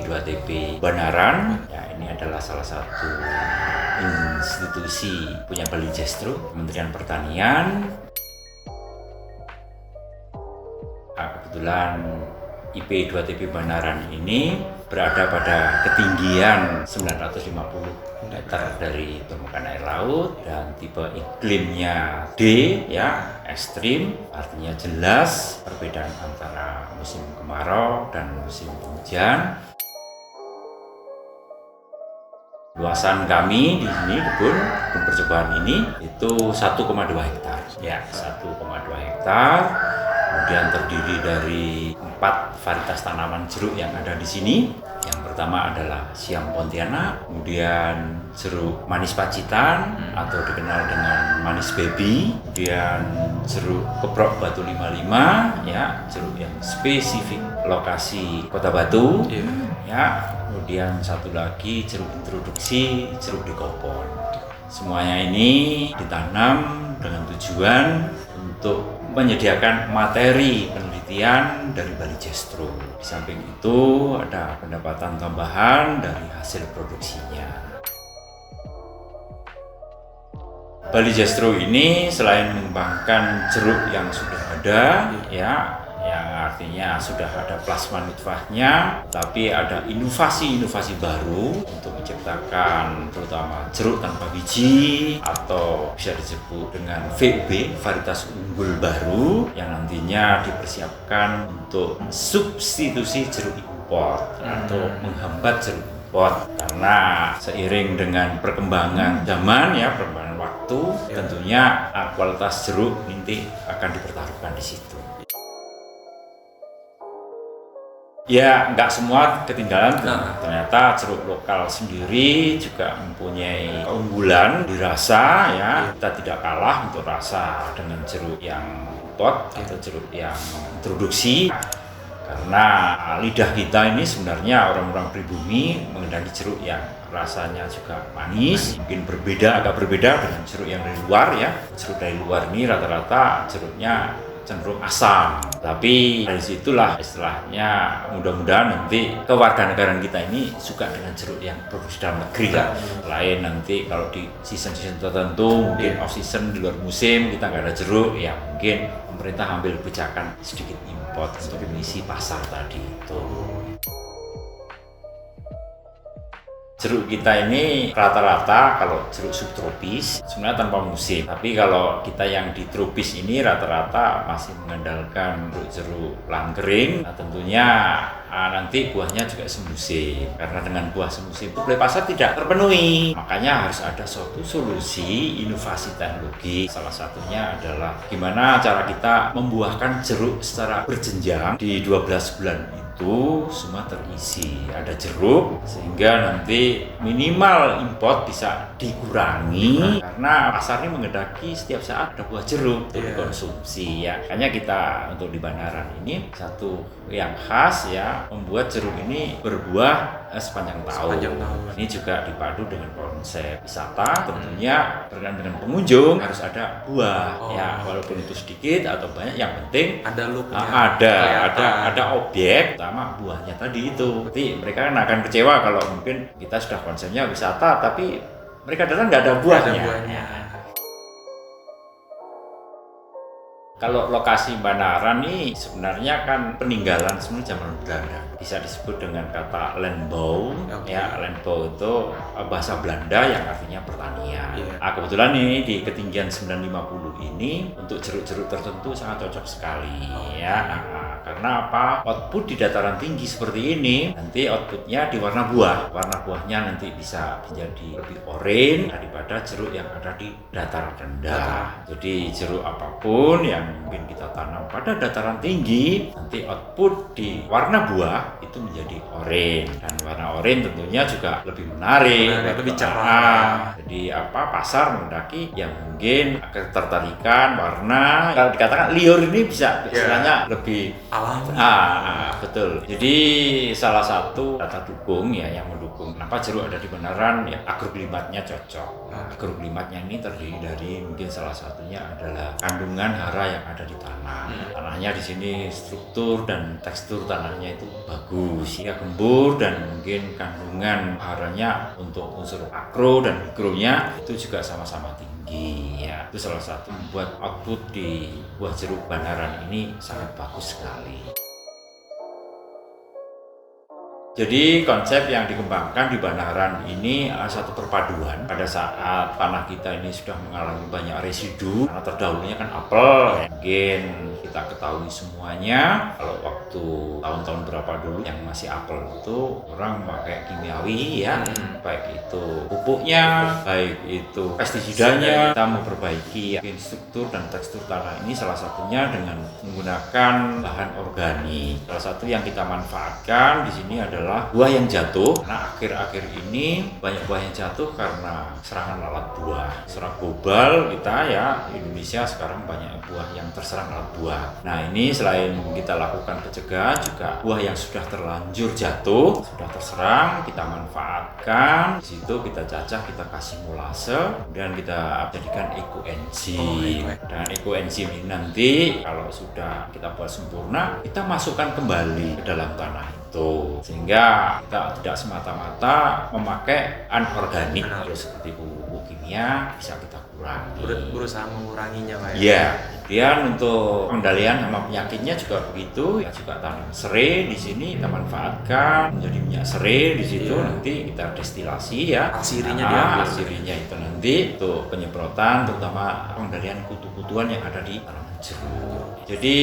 IP2TP Banaran. Ya, ini adalah salah satu institusi punya Bali Jestro, Kementerian Pertanian. Kebetulan IP2TP Banaran ini berada pada ketinggian 950 meter dari permukaan air laut dan tipe iklimnya D, ya, ekstrim, artinya jelas perbedaan antara musim kemarau dan musim penghujan. Luasan kami di sini kebun percobaan ini itu 1,2 hektar, ya, 1,2 hektar. Kemudian terdiri dari 4 varietas tanaman jeruk yang ada di sini. Yang pertama adalah Siam Pontianak, kemudian jeruk manis Pacitan atau dikenal dengan manis baby, kemudian jeruk keprok Batu 55, ya, jeruk yang spesifik lokasi Kota Batu, ya. Kemudian satu lagi jeruk introduksi, jeruk Dekopon. Semuanya ini ditanam dengan tujuan untuk menyediakan materi penelitian dari Bali Jestro. Di samping itu ada pendapatan tambahan dari hasil produksinya. Bali Jestro ini selain mengembangkan jeruk yang sudah ada, ya, yang artinya sudah ada plasma nutfahnya, tapi ada inovasi-inovasi baru untuk menciptakan terutama jeruk tanpa biji atau bisa disebut dengan VUB, varietas unggul baru yang nantinya dipersiapkan untuk substitusi jeruk impor atau menghambat jeruk impor, karena seiring dengan perkembangan zaman, ya, perkembangan waktu, tentunya kualitas jeruk nanti akan dipertaruhkan di situ. Ya, nggak semua ketinggalan. Ternyata jeruk lokal sendiri juga mempunyai keunggulan di rasa, ya. Kita tidak kalah untuk rasa dengan jeruk yang import atau jeruk yang introduksi. Karena lidah kita ini sebenarnya orang-orang pribumi mengendaki jeruk yang rasanya juga manis, mungkin agak berbeda dengan jeruk yang dari luar, ya. Jeruk dari luar ini rata-rata jeruknya cenderung asam, tapi dari situlah istilahnya mudah-mudahan nanti kewarganegaraan kita ini suka dengan jeruk yang produksi dalam negeri, ya. Selain nanti kalau di season-season tertentu mungkin off season di luar musim kita nggak ada jeruk, ya mungkin pemerintah ambil kebijakan sedikit import untuk mengisi pasar tadi itu. Jeruk kita ini rata-rata kalau jeruk subtropis sebenarnya tanpa musim, tapi kalau kita yang di tropis ini rata-rata masih mengandalkan jeruk langgering. Nah, tentunya nanti buahnya juga semusim, karena dengan buah semusim itu suplai pasar tidak terpenuhi. Makanya harus ada suatu solusi inovasi teknologi. Salah satunya adalah gimana cara kita membuahkan jeruk secara berjenjang di 12 bulan itu semua terisi, ada jeruk, sehingga nanti minimal import bisa dikurangi karena pasar ini menghendaki setiap saat ada buah jeruk untuk dikonsumsi, ya. Makanya kita untuk di Banaran ini satu yang khas, ya, membuat jeruk ini berbuah sepanjang tahun. Ini juga dipadu dengan konsep wisata, tentunya berkaitan dengan pengunjung harus ada buah, ya, walaupun itu sedikit atau banyak, yang penting ada looknya, ada objek, utama buahnya tadi itu. Jadi mereka akan kecewa kalau mungkin kita sudah konsepnya wisata tapi mereka datang nggak ada buahnya. Kalau lokasi Banaran ini sebenarnya kan peninggalan sebenarnya zaman Belanda. Bisa disebut dengan kata landbouw, ya. Landbouw itu bahasa Belanda yang artinya pertanian. Kebetulan ini di ketinggian 950 ini untuk jeruk-jeruk tertentu sangat cocok sekali, ya. Karena apa? Output di dataran tinggi seperti ini nanti outputnya di warna buah. Warna buahnya nanti bisa menjadi lebih oranye daripada jeruk yang ada di dataran rendah. Jadi jeruk apapun yang mungkin kita tanam pada dataran tinggi, nanti output di warna buah itu menjadi oranye, dan warna oranye tentunya juga lebih menarik, lebih cerah. Jadi pasar menghendaki yang mungkin ketertarikan warna, kalau dikatakan liur ini bisa istilahnya lebih alami. Betul. Jadi salah satu data dukung ya yang mendukung kenapa jeruk ada di Banaran ya agroklimatnya cocok. Agroklimatnya ini terdiri dari mungkin salah satunya adalah kandungan hara yang ada di tanah. Tanahnya di sini struktur dan tekstur tanahnya itu bagus, ya gembur dan mungkin kandungan haranya untuk unsur makro dan mikronya itu juga sama-sama tinggi ya. Itu salah satu membuat output di buah jeruk Banaran ini sangat bagus sekali. Jadi konsep yang dikembangkan di Banaran ini adalah satu perpaduan pada saat tanah kita ini sudah mengalami banyak residu karena terdahulunya kan apel. Mungkin kita ketahui semuanya kalau waktu tahun-tahun berapa dulu yang masih apel itu orang pakai kimiawi ya, baik itu pupuknya, baik itu pestisidanya. Kita memperbaiki struktur dan tekstur tanah ini salah satunya dengan menggunakan bahan organik. Salah satu yang kita manfaatkan di sini adalah buah yang jatuh. Karena akhir-akhir ini banyak buah yang jatuh karena serangan lalat buah. Secara global kita ya Indonesia sekarang banyak buah yang terserang lalat buah. Nah ini selain kita lakukan pencegahan juga buah yang sudah terlanjur jatuh, sudah terserang kita manfaatkan. Di situ kita cacah, kita kasih molase, kemudian kita jadikan ekoenzim. Dengan ekoenzim ini nanti kalau sudah kita buat sempurna, kita masukkan kembali ke dalam tanah itu, sehingga kita tidak semata-mata memakai anorganik seperti pupuk kimia, bisa kita kurangi. Berusaha menguranginya Pak. Iya. Kemudian untuk pengendalian hama penyakitnya juga begitu, ya juga tanam serai di sini kita manfaatkan menjadi minyak serai di situ, nanti kita destilasi ya. Asirinya itu nanti untuk penyemprotan, terutama pengendalian kutu-kutuan yang ada di tanaman jeruk. Jadi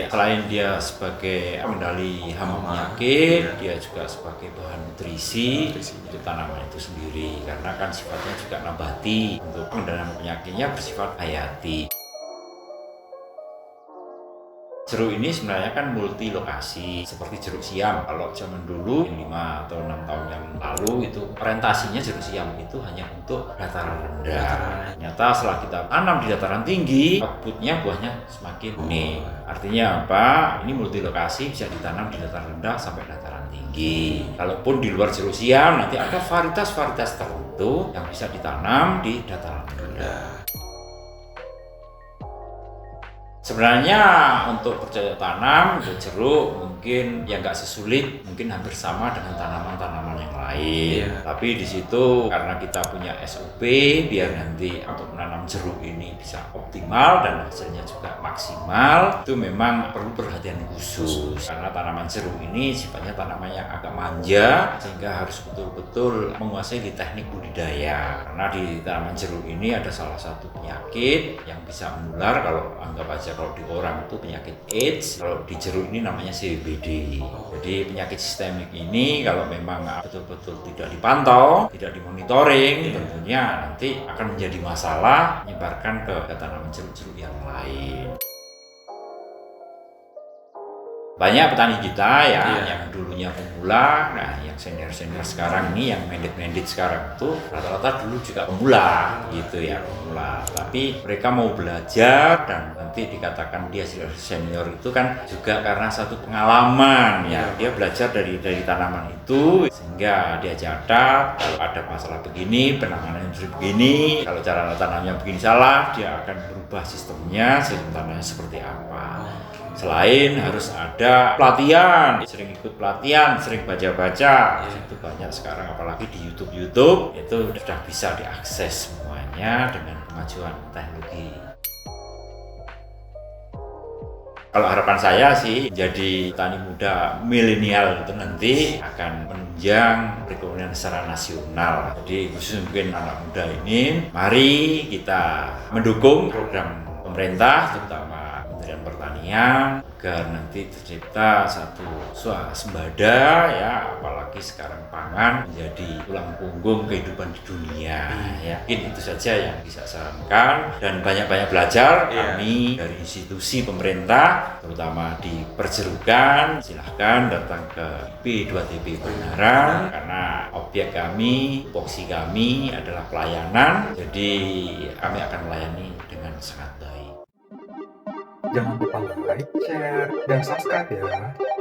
selain dia sebagai pengendali hama penyakit, dia juga sebagai bahan nutrisi untuk tanaman itu sendiri, karena kan sifatnya juga nabati. Untuk pengendalian penyakitnya bersifat hayati. Jeruk ini sebenarnya kan multi lokasi, seperti jeruk siam. Kalau zaman dulu 5 atau 6 tahun yang lalu itu orientasinya jeruk siam itu hanya untuk dataran rendah. Ternyata setelah kita tanam di dataran tinggi, outputnya buahnya semakin kuning. Artinya apa? Ini multi lokasi, bisa ditanam di dataran rendah sampai dataran tinggi. Kalaupun di luar jeruk siam, nanti ada varietas-varietas tertentu yang bisa ditanam di dataran rendah. Sebenarnya untuk bercocok tanam untuk jeruk mungkin ya nggak sesulit, mungkin hampir sama dengan tanaman-tanaman yang lain. Tapi di situ karena kita punya SOP biar nanti untuk menanam jeruk ini bisa optimal dan hasilnya juga maksimal, itu memang perlu perhatian khusus karena tanaman jeruk ini sifatnya tanaman yang agak manja, sehingga harus betul-betul menguasai di teknik budidaya. Karena di tanaman jeruk ini ada salah satu penyakit yang bisa menular, kalau anggap aja kalau di orang itu penyakit AIDS, kalau di jeruk ini namanya CBD. Jadi penyakit sistemik ini kalau memang betul-betul tidak dipantau, tidak dimonitoring, tentunya nanti akan menjadi masalah menyebarkan ke tanaman jeruk-jeruk yang lain. Banyak petani kita ya yang dulunya pemula, nah yang senior-senior sekarang ini, yang mandate sekarang itu rata-rata dulu juga pemula gitu ya, pemula. Tapi mereka mau belajar dan nanti dikatakan dia senior itu kan juga karena satu pengalaman ya, dia belajar dari tanaman itu sehingga dia catat kalau ada masalah begini, penanganannya begini, kalau cara tanamnya begini salah, dia akan berubah sistem tanamnya seperti apa. Selain harus ada pelatihan, sering ikut pelatihan, sering baca-baca, itu banyak sekarang apalagi di YouTube itu sudah bisa diakses semuanya dengan kemajuan teknologi. Kalau harapan saya sih jadi petani muda milenial itu nanti akan menunjang perekonomian secara nasional. Jadi khusus mungkin anak muda ini, mari kita mendukung program pemerintah terutama Kementerian Pertanian agar nanti tercipta satu swasembada ya, apalagi sekarang pangan menjadi tulang punggung kehidupan di dunia ya. Mungkin itu saja yang bisa saya sarankan, dan banyak-banyak belajar kami dari institusi pemerintah terutama di perjerukan. Silahkan datang ke IP2TB Banaran karena objek kami, tupoksi kami adalah pelayanan, jadi kami akan melayani dengan sangat baik. Jangan lupa like, share, dan subscribe ya.